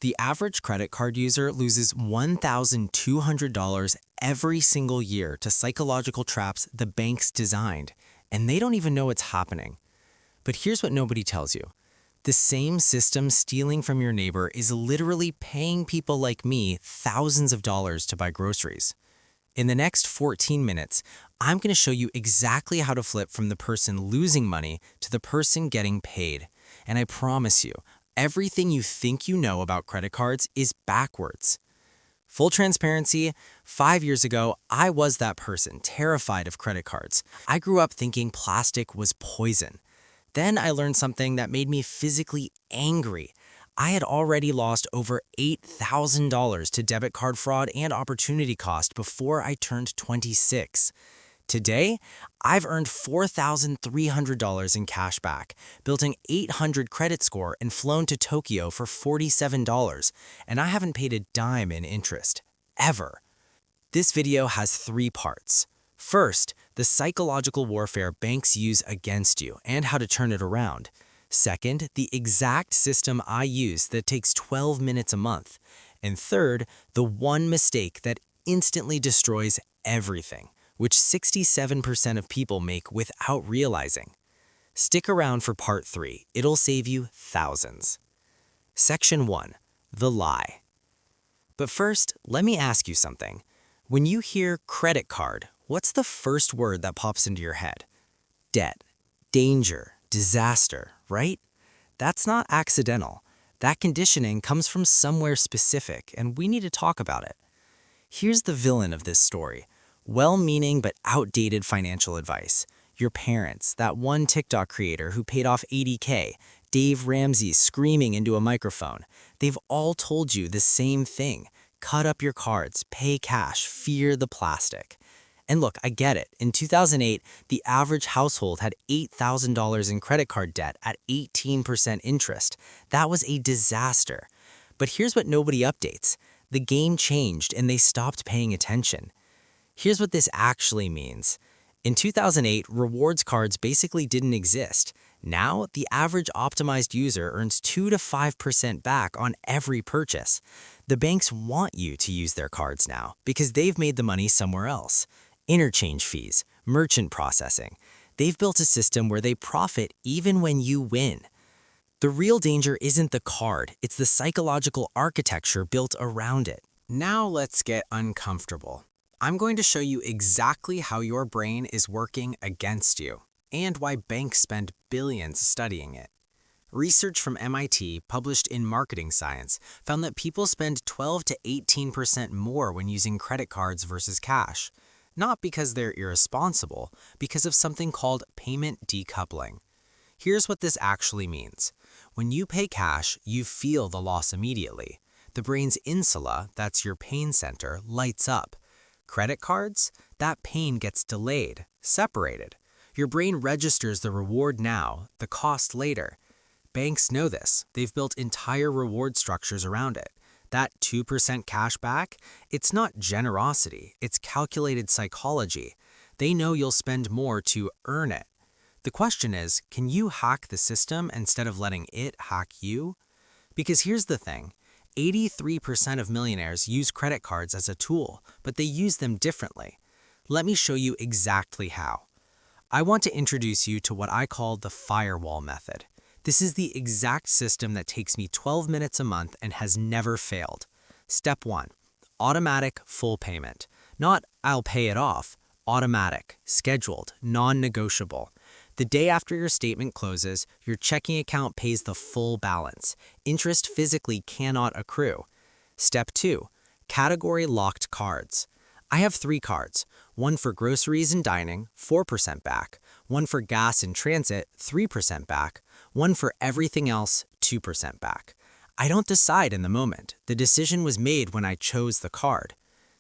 The average credit card user loses $1,200 every single year to psychological traps the banks designed, and they don't even know it's happening. But here's what nobody tells you. The same system stealing from your neighbor is literally paying people like me thousands of dollars to buy groceries. In the next 14 minutes, I'm going to show you exactly how to flip from the person losing money to the person getting paid. And I promise you, everything you think you know about credit cards is backwards. Full transparency, 5 years ago, I was that person, terrified of credit cards. I grew up thinking plastic was poison. Then I learned something that made me physically angry. I had already lost over $8,000 to debit card fraud and opportunity cost before I turned 26. Today, I've earned $4,300 in cash back, built an 800 credit score, and flown to Tokyo for $47, and I haven't paid a dime in interest, ever. This video has 3 parts. First, the psychological warfare banks use against you and how to turn it around. Second, the exact system I use that takes 12 minutes a month. And third, the one mistake that instantly destroys everything, which 67% of people make without realizing. Stick around for part 3. It'll save you thousands. Section 1. The lie. But first, let me ask you something. When you hear credit card, what's the first word that pops into your head? Debt, danger, disaster, right? That's not accidental. That conditioning comes from somewhere specific, and we need to talk about it. Here's the villain of this story. Well-meaning but outdated financial advice. Your parents, that one TikTok creator who paid off $80K, Dave Ramsey screaming into a microphone. They've all told you the same thing. Cut up your cards, pay cash, fear the plastic. And look, I get it. In 2008, the average household had $8,000 in credit card debt at 18% interest. That was a disaster. But here's what nobody updates. The game changed and they stopped paying attention. Here's what this actually means. In 2008, rewards cards basically didn't exist. Now, the average optimized user earns 2 to 5% back on every purchase. The banks want you to use their cards now because they've made the money somewhere else. Interchange fees, merchant processing. They've built a system where they profit even when you win. The real danger isn't the card, it's the psychological architecture built around it. Now let's get uncomfortable. I'm going to show you exactly how your brain is working against you and why banks spend billions studying it. Research from MIT, published in Marketing Science, found that people spend 12 to 18% more when using credit cards versus cash. Not because they're irresponsible, because of something called payment decoupling. Here's what this actually means. When you pay cash, you feel the loss immediately. The brain's insula, that's your pain center, lights up. Credit cards? That pain gets delayed, separated. Your brain registers the reward now, the cost later. Banks know this. They've built entire reward structures around it. That 2% cash back, it's not generosity, it's calculated psychology. They know you'll spend more to earn it. The question is, can you hack the system instead of letting it hack you? Because here's the thing, 83% of millionaires use credit cards as a tool, but they use them differently. Let me show you exactly how. I want to introduce you to what I call the Firewall Method. This is the exact system that takes me 12 minutes a month and has never failed. Step 1. Automatic full payment. Not I'll pay it off. Automatic, scheduled, non-negotiable. The day after your statement closes, your checking account pays the full balance. Interest physically cannot accrue. Step 2. Category locked cards. I have 3 cards. One for groceries and dining, 4% back. One for gas and transit, 3% back. One for everything else, 2% back. I don't decide in the moment. The decision was made when I chose the card.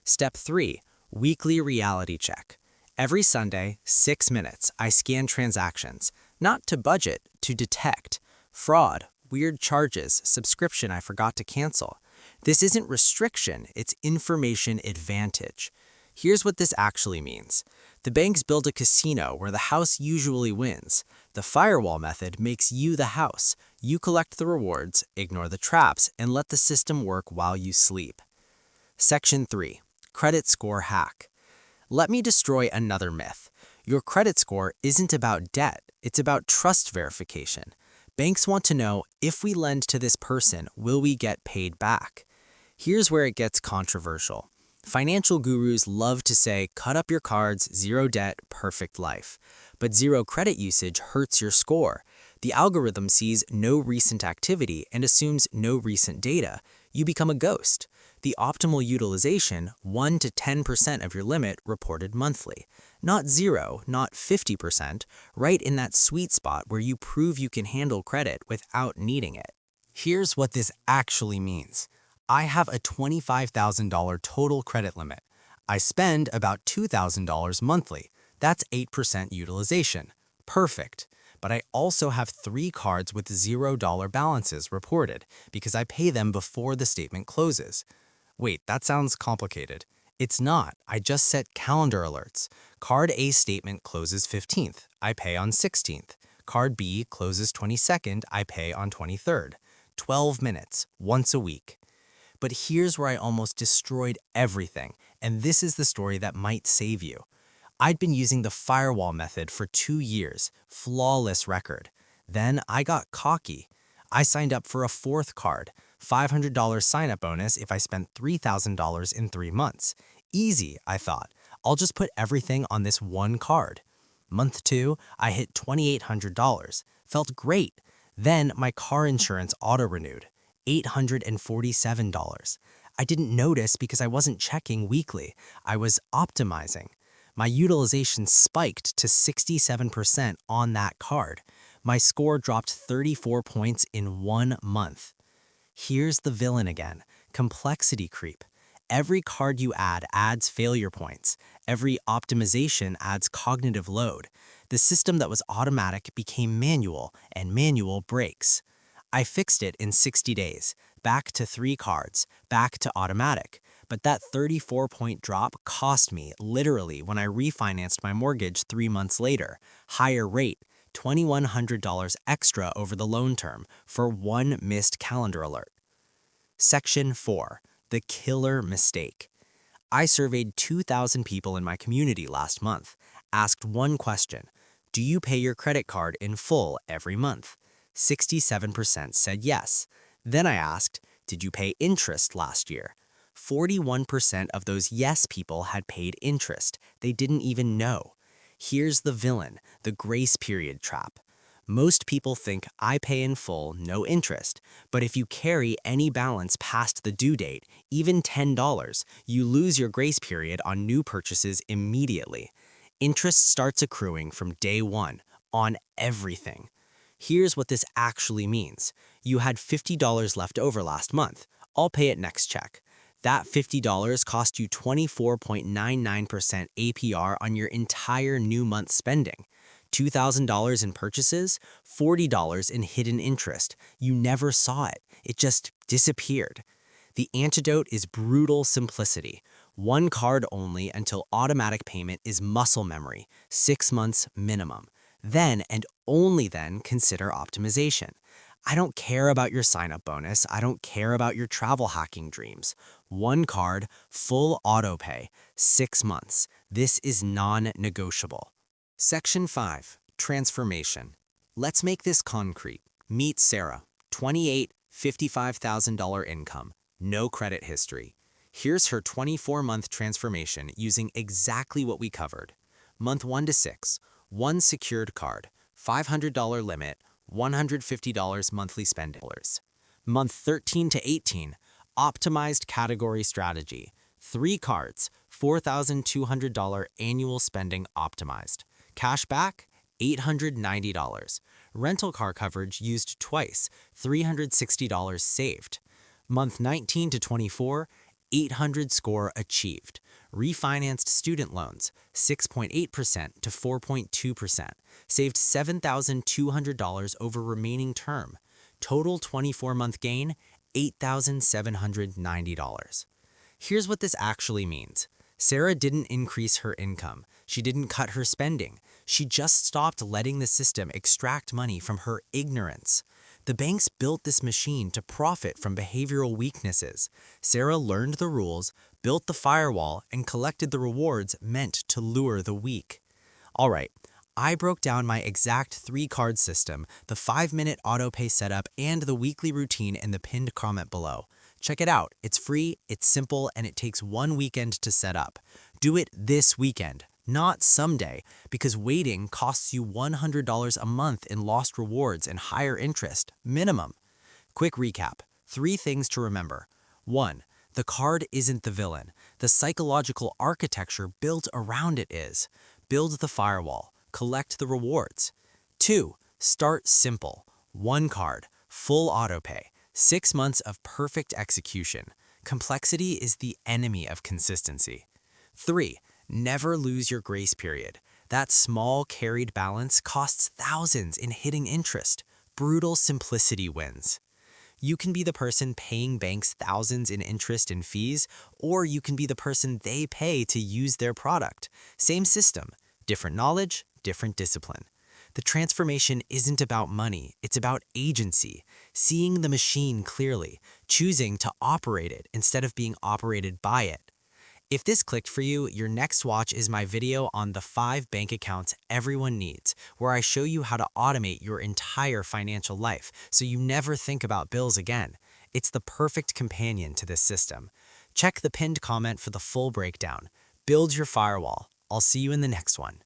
Step 3. Weekly reality check. Every Sunday, 6 minutes, I scan transactions. Not to budget, to detect. Fraud, weird charges, subscription I forgot to cancel. This isn't restriction, it's information advantage. Here's what this actually means. The banks build a casino where the house usually wins. The firewall method makes you the house. You collect the rewards, ignore the traps, and let the system work while you sleep. Section 3. Credit Score Hack. Let me destroy another myth. Your credit score isn't about debt, it's about trust verification. Banks want to know, if we lend to this person, will we get paid back? Here's where it gets controversial. Financial gurus love to say, cut up your cards, zero debt, perfect life. But zero credit usage hurts your score. The algorithm sees no recent activity and assumes no recent data. You become a ghost. The optimal utilization, 1 to 10% of your limit reported monthly. Not 0, not 50%, right in that sweet spot where you prove you can handle credit without needing it. Here's what this actually means. I have a $25,000 total credit limit. I spend about $2,000 monthly. That's 8% utilization. Perfect. But I also have 3 cards with $0 balances reported because I pay them before the statement closes. Wait, that sounds complicated. It's not. I just set calendar alerts. Card A statement closes 15th. I pay on 16th. Card B closes 22nd. I pay on 23rd. 12 minutes, once a week. But here's where I almost destroyed everything, and this is the story that might save you. I'd been using the Firewall Method for 2 years, flawless record. Then I got cocky. I signed up for a 4th card, $500 sign-up bonus if I spent $3,000 in 3 months. Easy, I thought. I'll just put everything on this one card. Month 2, I hit $2,800. Felt great. Then my car insurance auto-renewed, $847. I didn't notice because I wasn't checking weekly. I was optimizing. My utilization spiked to 67% on that card. My score dropped 34 points in 1 month. Here's the villain again, complexity creep. Every card you add adds failure points. Every optimization adds cognitive load. The system that was automatic became manual, and manual breaks. I fixed it in 60 days, back to 3 cards, back to automatic. But that 34-point drop cost me, literally, when I refinanced my mortgage 3 months later. Higher rate, $2,100 extra over the loan term for 1 missed calendar alert. Section 4. The Killer Mistake. I surveyed 2,000 people in my community last month, asked one question: do you pay your credit card in full every month? 67% said yes. Then I asked, did you pay interest last year? 41% of those yes people had paid interest. They didn't even know. Here's the villain, the grace period trap. Most people think I pay in full, no interest. But if you carry any balance past the due date, even $10, you lose your grace period on new purchases immediately. Interest starts accruing from day 1, on everything. Here's what this actually means. You had $50 left over last month. I'll pay it next check. That $50 cost you 24.99% APR on your entire new month spending. $2,000 in purchases, $40 in hidden interest. You never saw it. It just disappeared. The antidote is brutal simplicity. 1 card only until automatic payment is muscle memory, 6 months minimum. Then and only then consider optimization. I don't care about your sign-up bonus. I don't care about your travel hacking dreams. 1 card, full auto pay, 6 months. This is non-negotiable. Section 5. Transformation. Let's make this concrete. Meet Sarah, 28, $55,000 income, no credit history. Here's her 24-month transformation using exactly what we covered. Month 1 to 6, 1 secured card, $500 limit, $150 monthly spending. Month 13 to 18, optimized category strategy, 3 cards, $4,200 annual spending optimized. Cashback, $890. Rental car coverage used twice, $360 saved. Month 19 to 24, 800 score achieved. Refinanced student loans, 6.8% to 4.2%. Saved $7,200 over remaining term. Total 24-month gain, $8,790. Here's what this actually means. Sarah didn't increase her income. She didn't cut her spending. She just stopped letting the system extract money from her ignorance. The banks built this machine to profit from behavioral weaknesses. Sarah learned the rules, built the firewall, and collected the rewards meant to lure the weak. All right, I broke down my exact 3-card system, the 5-minute autopay setup, and the weekly routine in the pinned comment below. Check it out. It's free, it's simple, and it takes 1 weekend to set up. Do it this weekend, not someday, because waiting costs you $100 a month in lost rewards and higher interest, minimum. Quick recap. 3 things to remember. 1. The card isn't the villain. The psychological architecture built around it is. Build the firewall. Collect the rewards. 2. Start simple. 1 card. Full autopay. 6 months of perfect execution. Complexity is the enemy of consistency. 3. Never lose your grace period. That small carried balance costs thousands in hidden interest. Brutal simplicity wins. You can be the person paying banks thousands in interest and fees, or you can be the person they pay to use their product. Same system, different knowledge, different discipline. The transformation isn't about money, it's about agency, seeing the machine clearly, choosing to operate it instead of being operated by it. If this clicked for you, your next watch is my video on the 5 bank accounts everyone needs, where I show you how to automate your entire financial life so you never think about bills again. It's the perfect companion to this system. Check the pinned comment for the full breakdown. Build your firewall. I'll see you in the next one.